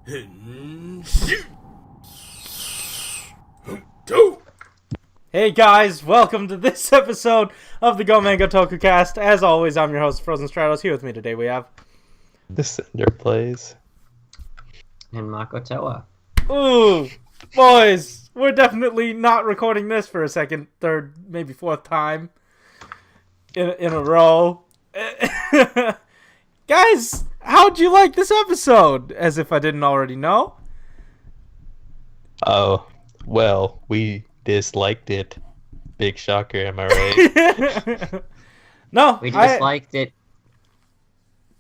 Hey guys, welcome to this episode of the Go Mango Toku Cast. As always, I'm your host, Frozen Stratos. Here with me today we have... The Cinder Blaze. And Makotoa. Ooh, boys, we're definitely not recording this for a second, third, maybe fourth time in a row. Guys, how'd you like this episode? As if I didn't already know. Oh, well, we disliked it. Big shocker, am I right? No, We disliked it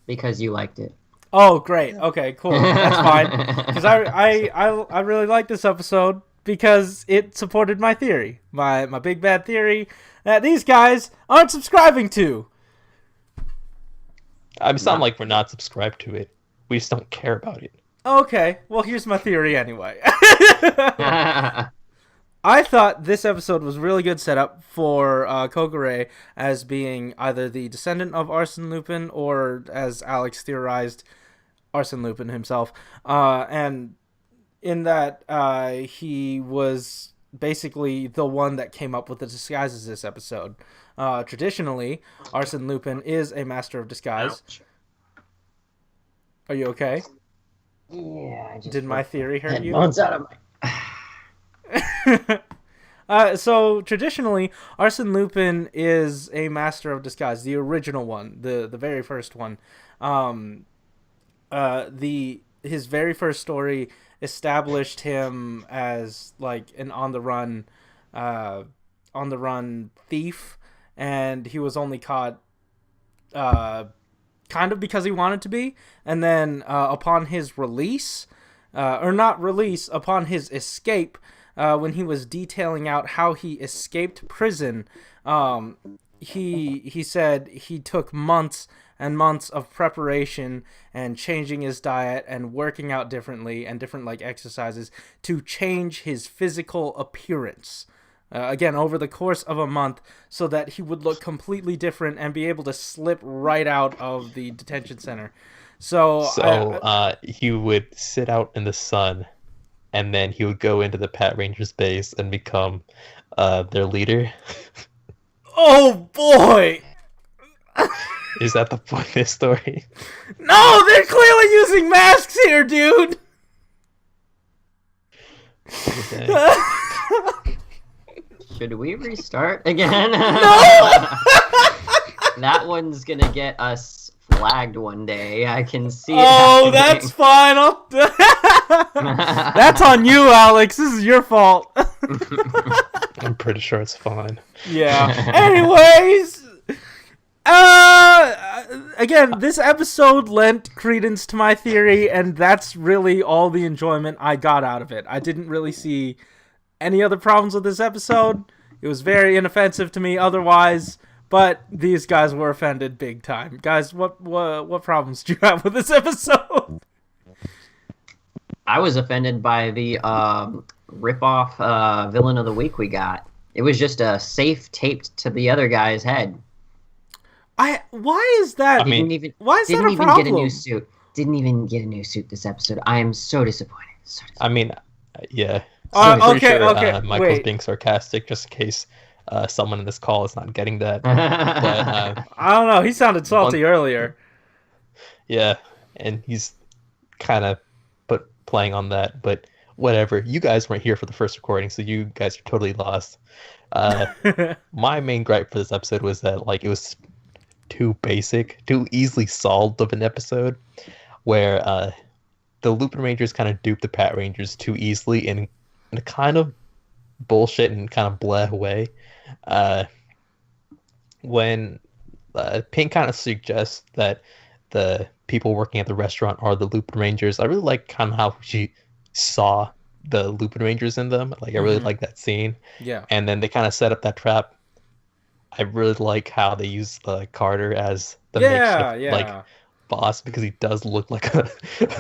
because you liked it. Oh, great. Okay, cool. That's fine. Because I really like this episode because it supported my theory, my big bad theory that these guys aren't subscribing to. It's not like we're not subscribed to it. We just don't care about it. Okay, well, here's my theory anyway. I thought this episode was really good setup for Kogure as being either the descendant of Arsène Lupin or, as Alex theorized, Arsène Lupin himself. And in that he was basically the one that came up with the disguises this episode. Traditionally, Arsène Lupin is a master of disguise. Ouch. Are you okay? Yeah, I just Did my theory hurt you? headphones out of my... So traditionally, Arsène Lupin is a master of disguise, the original one, the very first one. His very first story established him as like an on the run thief, and he was only caught kind of because he wanted to be, and then upon his release, upon his escape. When he was detailing out how he escaped prison, he said he took months and months of preparation and changing his diet and working out differently and different like exercises to change his physical appearance. Again, over the course of a month, so that he would look completely different and be able to slip right out of the detention center. He would sit out in the sun, and then he would go into the Patranger's base and become their leader. Oh boy! Is that the point of this story? No, they're clearly using masks here, dude! Okay. Should we restart again? No! That one's gonna get us flagged one day. I can see it Oh, happening. that's fine. That's on you, Alex. This is your fault. I'm pretty sure it's fine. Yeah. Anyways, again, this episode lent credence to my theory, and that's really all the enjoyment I got out of it. I didn't really see any other problems with this episode. It was very inoffensive to me otherwise, but these guys were offended big time. Guys, what problems do you have with this episode? I was offended by the rip-off villain of the week we got. It was just a safe taped to the other guy's head. Why is that? I mean, Why is that a Didn't even problem? get a new suit. Didn't even get a new suit this episode. I am so disappointed. So disappointed. I mean, yeah. Okay, I'm pretty sure, okay, Michael's wait. being sarcastic, just in case someone in this call is not getting that. But I don't know. He sounded salty earlier. yeah, and he's kind of playing on that, but whatever. You guys weren't here for the first recording, so you guys are totally lost. My main gripe for this episode was that like it was too basic, too easily solved of an episode, where the Lupinrangers kind of duped the Patrangers too easily in a kind of bullshit and kind of blah way. When Pink kind of suggests that the people working at the restaurant are the Lupinrangers, I really like kind of how she saw the Lupinrangers in them. Like I really like that scene. Yeah. And then they kind of set up that trap. I really like how they use Carter as the makeshift like boss, because he does look like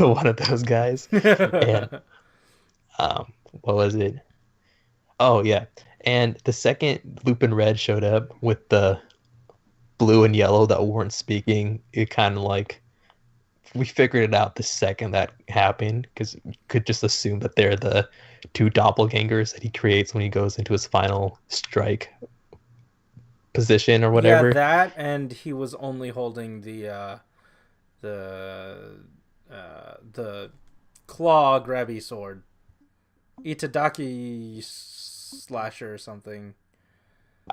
one of those guys. And what was it? Oh yeah. And the second Lupin Red showed up with the blue and yellow that weren't speaking, it kind of like we figured it out the second that happened because you could just assume that they're the two doppelgangers that he creates when he goes into his final strike position or Yeah, whatever. that, and he was only holding the the claw grabby sword, Itadaki slasher or something.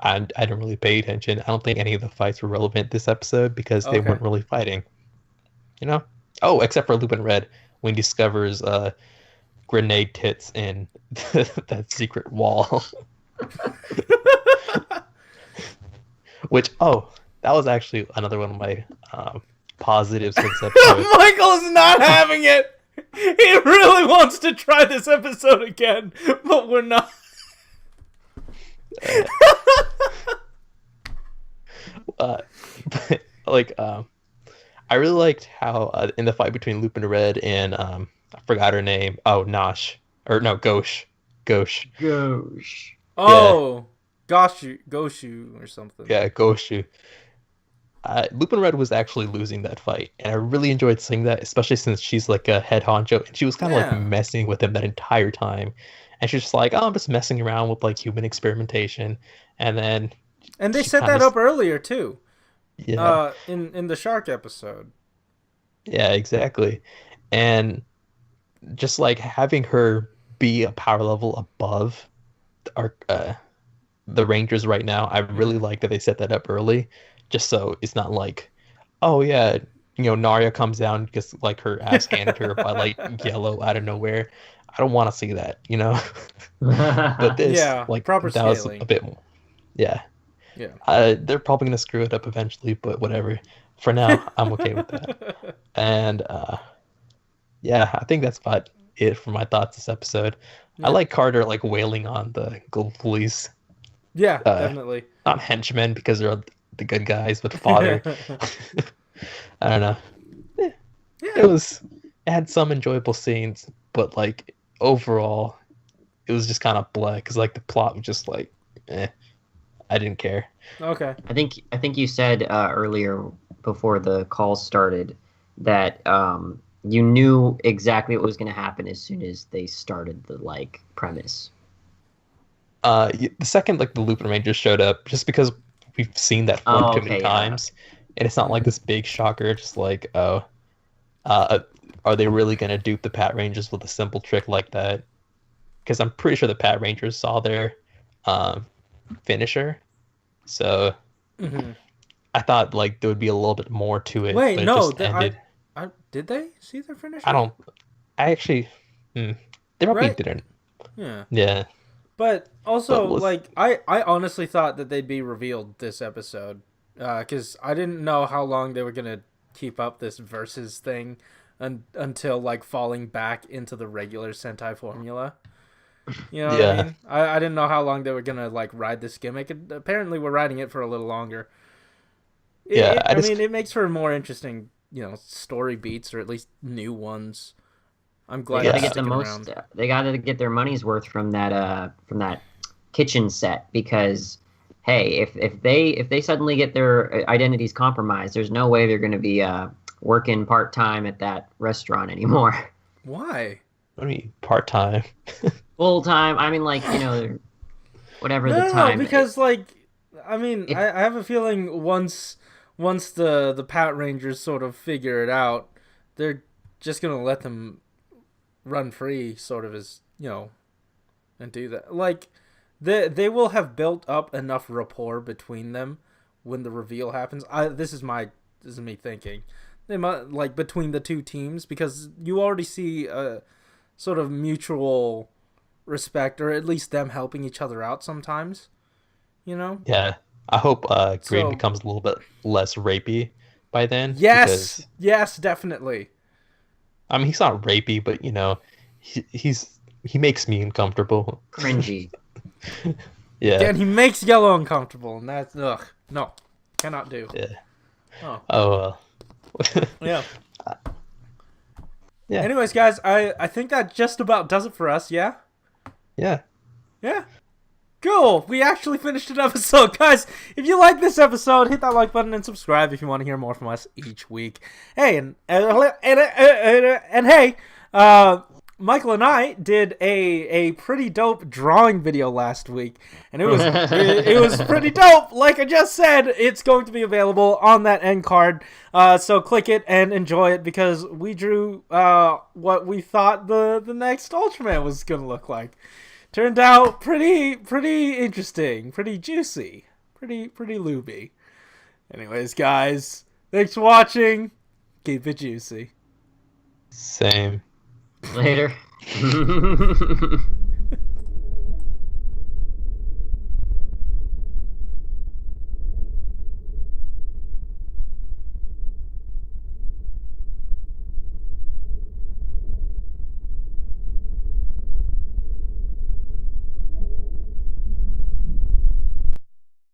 I don't really pay attention. I don't think any of the fights were relevant this episode because they Okay. weren't really fighting. You know? Oh, except for Lupin Red when he discovers grenade tits in that secret wall. Which, that was actually another one of my positives for this episode. Michael's not having it. He really wants to try this episode again, but we're not. But, I really liked how in the fight between Lupin Red and I forgot her name. Oh, Nosh. Or no, Gauche. Gosh. Oh, Goshu or something. Yeah, Goshu. Lupin Red was actually losing that fight, and I really enjoyed seeing that, especially since she's like a head honcho, and she was kind of like messing with him that entire time. And she's just like, oh, I'm just messing around with like human experimentation, and then they she set kinda that up earlier too. Yeah, In the shark episode. yeah, exactly. And just like having her be a power level above our the Rangers right now, I really like that they set that up early, just so it's not like, oh yeah, Narya comes down because like her ass handed her by like Yellow out of nowhere. I don't want to see that, But this, Yeah, like, proper that was scaling. a bit more. Yeah. Yeah. They're probably gonna screw it up eventually, but whatever. For now, I'm okay with that. And yeah, I think that's about it for my thoughts this episode. Yeah. I like Carter like wailing on the gold police, Yeah, definitely. not henchmen because they're the good guys, but father. I don't know. Yeah. It had some enjoyable scenes, but like overall, it was just kind of blah because like the plot was just like, I didn't care. Okay. I think you said earlier before the call started that you knew exactly what was going to happen as soon as they started the like premise. The second like the Lupinranger showed up, just because we've seen that form too many times, and it's not like this big shocker. Just like, are they really gonna dupe the Patrangers with a simple trick like that? Because I'm pretty sure the Patrangers saw their finisher, so I thought like there would be a little bit more to it. Wait, but it no, just ended. did they see their finish? I actually, they probably Right? didn't. Yeah. Yeah. But also, But like, I honestly thought that they'd be revealed this episode, because I didn't know how long they were gonna keep up this versus thing, until like falling back into the regular Sentai formula. You know what I mean? I didn't know how long they were gonna like ride this gimmick. And apparently, we're riding it for a little longer. I mean, it makes for more interesting, story beats or at least new ones. I'm glad They got to they're get the sticking most. around. They got to get their money's worth from that kitchen set because, hey, if they suddenly get their identities compromised, there's no way they're going to be working part time at that restaurant anymore. Why? What do you mean part time? Full time. I mean, like whatever the time. No, because like, I mean, I have a feeling once the Patrangers sort of figure it out, they're just gonna let them run free, sort of, as and do that. Like, they will have built up enough rapport between them when the reveal happens. This is me thinking. They might, like, between the two teams, because you already see a sort of mutual respect, or at least them helping each other out sometimes. Yeah. I hope Green becomes a little bit less rapey by then. Yes, yes, definitely. I mean, he's not rapey, but he makes me uncomfortable. Cringy. Yeah. And he makes Yellow uncomfortable, and that's no, cannot do. Yeah. Oh. Yeah. Yeah. Anyways, guys, I think that just about does it for us. Yeah. Yeah. Yeah. Cool. We actually finished an episode. Guys, if you like this episode, hit that like button and subscribe if you want to hear more from us each week. Hey, and hey, Michael and I did a pretty dope drawing video last week, and it was it was pretty dope. Like I just said, it's going to be available on that end card. So click it and enjoy it, because we drew what we thought the next Ultraman was gonna look like. Turned out pretty interesting, pretty juicy, pretty looby. Anyways, guys, thanks for watching. Keep it juicy. Same. Later.